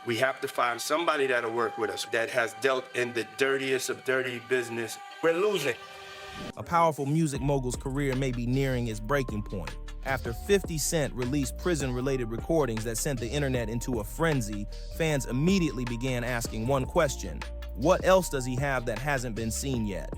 We have to find somebody that'll work with us that has dealt in the dirtiest of dirty business. We're losing. A powerful music mogul's career may be nearing its breaking point. After 50 Cent released prison-related recordings that sent the internet into a frenzy, fans immediately began asking one question: what else does he have that hasn't been seen yet?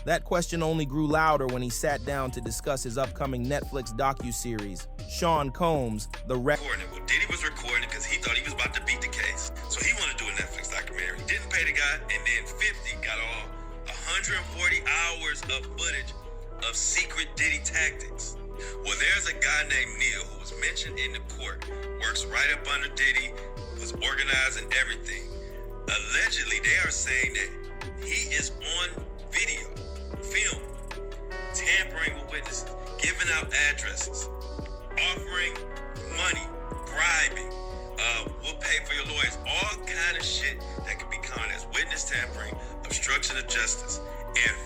That question only grew louder when he sat down to discuss his upcoming Netflix docuseries, Sean Combs, The Recording. Well, Diddy was recording because he thought he was about to beat the case. So he wanted to do a Netflix documentary. Didn't pay the guy, and then 50 got all 140 hours of footage of secret Diddy tactics. Well, there's a guy named Neil who was mentioned in the court, works right up under Diddy, was organizing everything. Allegedly, they are saying that he is on video, film, tampering with witnesses, giving out addresses, offering money, bribing, we'll pay for your lawyers, all kind of shit that could be counted as witness tampering, obstruction of justice. And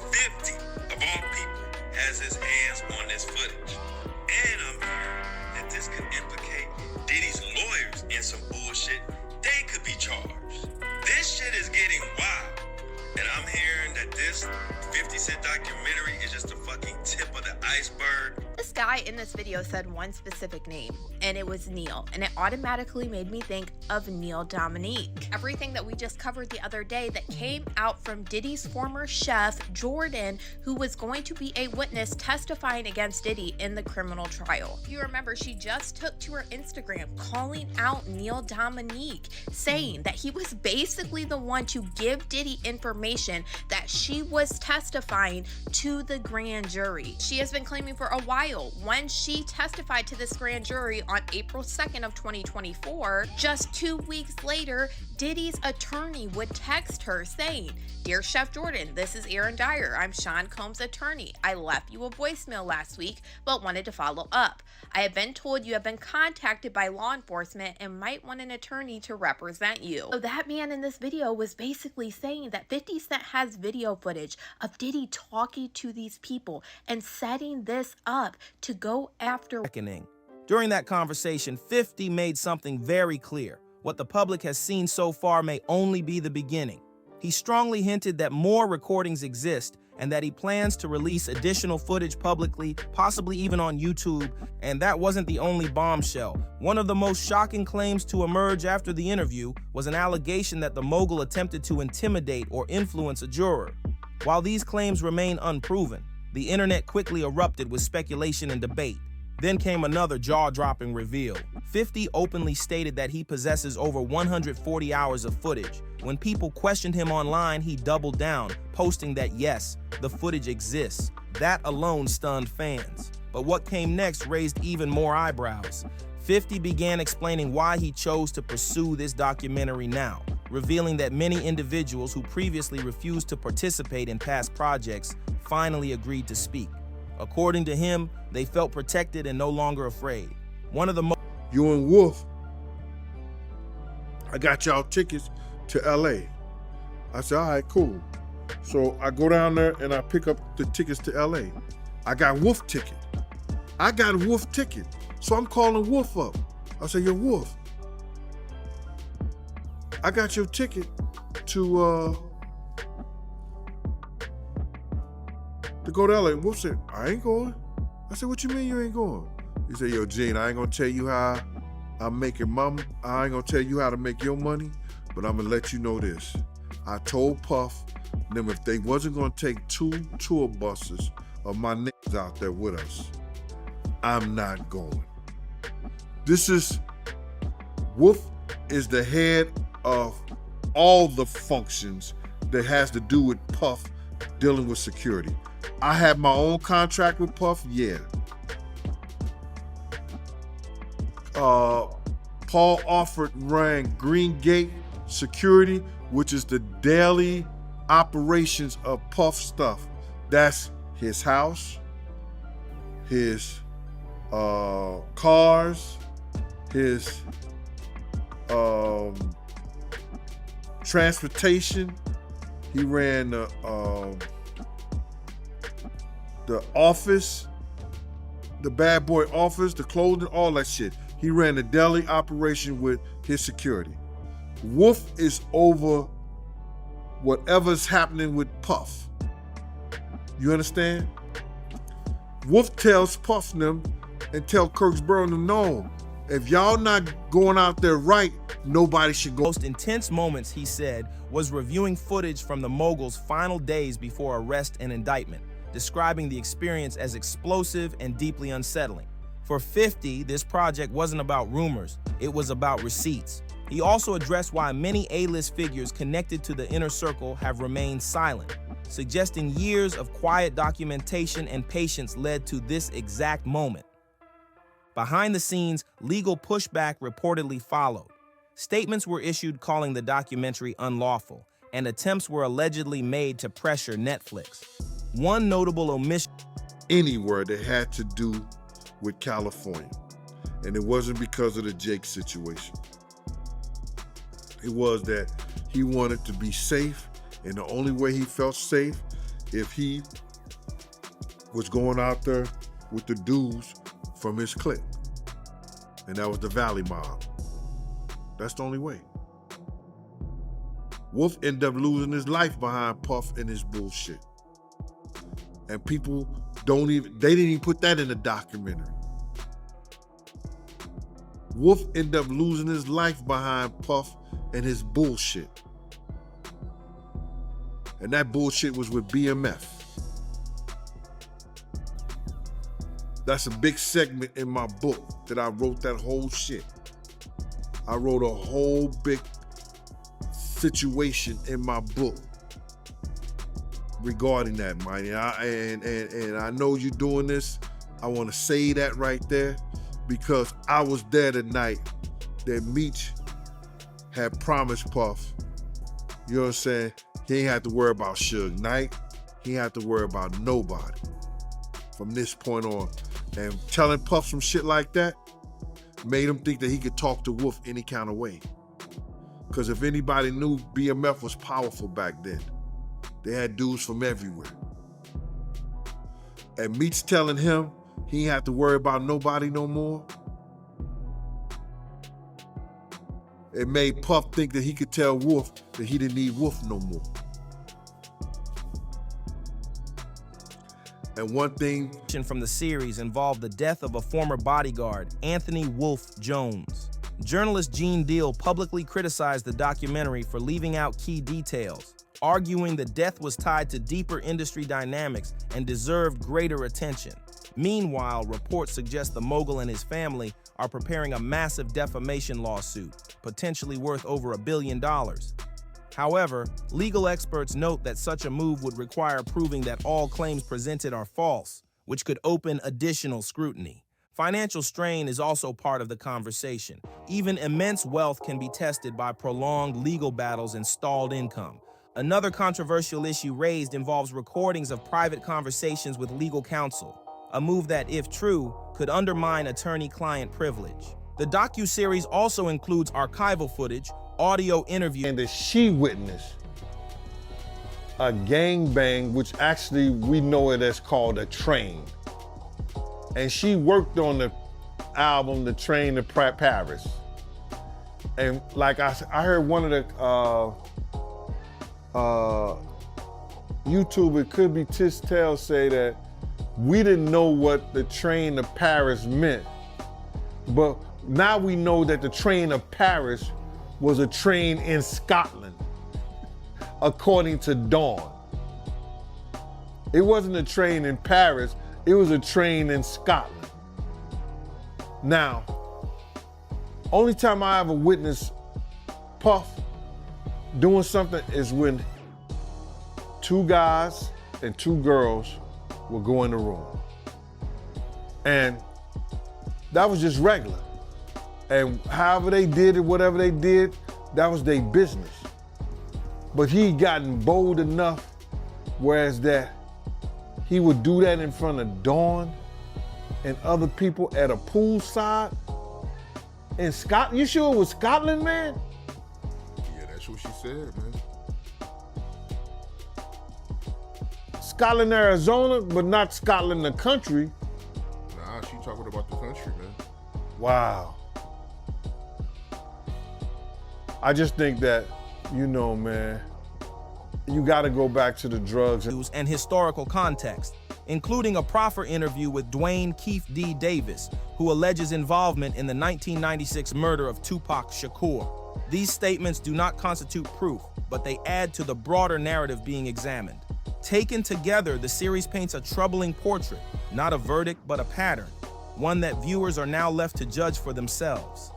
50 of all people has his hands on this footage. And I'm hearing that this could implicate Diddy's lawyers in some bullshit. They could be charged. This shit is getting wild. And I'm hearing that this 50 Cent documentary is just the fucking tip of the iceberg. This guy in this video said one specific name, and it was Neil, and it automatically made me think of Neil Dominique. Everything that we just covered the other day that came out from Diddy's former chef, Jordan, who was going to be a witness testifying against Diddy in the criminal trial. If you remember, she just took to her Instagram calling out Neil Dominique, saying that he was basically the one to give Diddy information that she was testifying to the grand jury. She has been claiming for a while, when she testified to this grand jury on April 2nd of 2024, just 2 weeks later, Diddy's attorney would text her saying, "Dear Chef Jordan, this is Aaron Dyer. I'm Sean Combs' attorney. I left you a voicemail last week, but wanted to follow up. I have been told you have been contacted by law enforcement and might want an attorney to represent you." So that man in this video was basically saying that 50 Cent has video footage of Diddy talking to these people and setting this up to go after reckoning. During that conversation, 50 made something very clear. What the public has seen so far may only be the beginning. He strongly hinted that more recordings exist and that he plans to release additional footage publicly, possibly even on YouTube. And that wasn't the only bombshell. One of the most shocking claims to emerge after the interview was an allegation that the mogul attempted to intimidate or influence a juror. While these claims remain unproven, the internet quickly erupted with speculation and debate. Then came another jaw-dropping reveal. 50 openly stated that he possesses over 140 hours of footage. When people questioned him online, he doubled down, posting that yes, the footage exists. That alone stunned fans. But what came next raised even more eyebrows. 50 began explaining why he chose to pursue this documentary now, revealing that many individuals who previously refused to participate in past projects finally agreed to speak. According to him, they felt protected and no longer afraid. One of the most— You and Wolf, I got y'all tickets to LA. I said, all right, cool. So I go down there and I pick up the tickets to LA. I got Wolf ticket. I got a Wolf ticket. So I'm calling Wolf up. I said, yo, Wolf, I got your ticket to go to LA. And Wolf said, I ain't going. I said, what you mean you ain't going? He said, yo, Gene, I ain't gonna tell you how I'm making I ain't gonna tell you how to make your money, but I'm gonna let you know this. I told Puff them if they wasn't gonna take 2 tour buses of my niggas out there with us, I'm not going. Wolf is the head of all the functions that has to do with Puff dealing with security. I have my own contract with Puff, yeah. Paul Offord ran Green Gate Security, which is the daily operations of Puff stuff. That's his house, his cars, his transportation. He ran the office, the bad boy office, the clothing, all that shit. He ran the deli operation with his security. Wolf is over whatever's happening with Puff. You understand? Wolf tells Puff and them and tell Kirksborough and them, no, if y'all not going out there right, nobody should go. Most intense moments, he said, was reviewing footage from the mogul's final days before arrest and indictment, describing the experience as explosive and deeply unsettling. For 50, this project wasn't about rumors, it was about receipts. He also addressed why many A-list figures connected to the inner circle have remained silent, suggesting years of quiet documentation and patience led to this exact moment. Behind the scenes, legal pushback reportedly followed. Statements were issued calling the documentary unlawful, and attempts were allegedly made to pressure Netflix. One notable omission Anywhere that had to do with California. And it wasn't because of the Jake situation. It was that he wanted to be safe, and the only way he felt safe if he was going out there with the dudes from his clique. And that was the Valley Mob. That's the only way. Wolf ended up losing his life behind Puff and his bullshit. And people they didn't even put that in the documentary. Wolf ended up losing his life behind Puff and his bullshit. And that bullshit was with BMF. That's a big segment in my book that I wrote that whole shit. I wrote a whole big situation in my book regarding that, Mighty. And I know you're doing this. I want to say that right there because I was there the night that Meech had promised Puff, you know what I'm saying? He ain't have to worry about Suge Knight. He ain't have to worry about nobody from this point on. And telling Puff some shit like that made him think that he could talk to Wolf any kind of way. Because if anybody knew, BMF was powerful back then. They had dudes from everywhere. And Meech telling him he ain't have to worry about nobody no more. It made Puff think that he could tell Wolf that he didn't need Wolf no more. And one thing from the series involved the death of a former bodyguard, Anthony Wolf Jones. Journalist Gene Deal publicly criticized the documentary for leaving out key details, arguing the death was tied to deeper industry dynamics and deserved greater attention. Meanwhile, reports suggest the mogul and his family are preparing a massive defamation lawsuit, potentially worth over $1 billion. However, legal experts note that such a move would require proving that all claims presented are false, which could open additional scrutiny. Financial strain is also part of the conversation. Even immense wealth can be tested by prolonged legal battles and stalled income. Another controversial issue raised involves recordings of private conversations with legal counsel, a move that, if true, could undermine attorney-client privilege. The docuseries also includes archival footage, audio interviews, and that she witnessed a gangbang, which actually we know it as called a train. And she worked on the album, The Train to Paris. And like I heard one of the YouTube, it could be Tistel, say that we didn't know what the train to Paris meant. But now we know that the train to Paris was a train in Scotland, according to Dawn. It wasn't a train in Paris, it was a train in Scotland. Now, only time I ever witnessed Puff doing something is when 2 guys and 2 girls would go in the room. And that was just regular. And however they did it, whatever they did, that was their business. But he gotten bold enough, whereas that he would do that in front of Dawn and other people at a poolside in Scotland. You sure it was Scotland, man? Yeah, that's what she said, man. Scotland, Arizona, but not Scotland, the country. Nah, she talking about the country, man. Wow. I just think that, you know, man, you got to go back to the drugs. And historical context, including a proffer interview with Dwayne Keefe D. Davis, who alleges involvement in the 1996 murder of Tupac Shakur. These statements do not constitute proof, but they add to the broader narrative being examined. Taken together, the series paints a troubling portrait, not a verdict, but a pattern, one that viewers are now left to judge for themselves.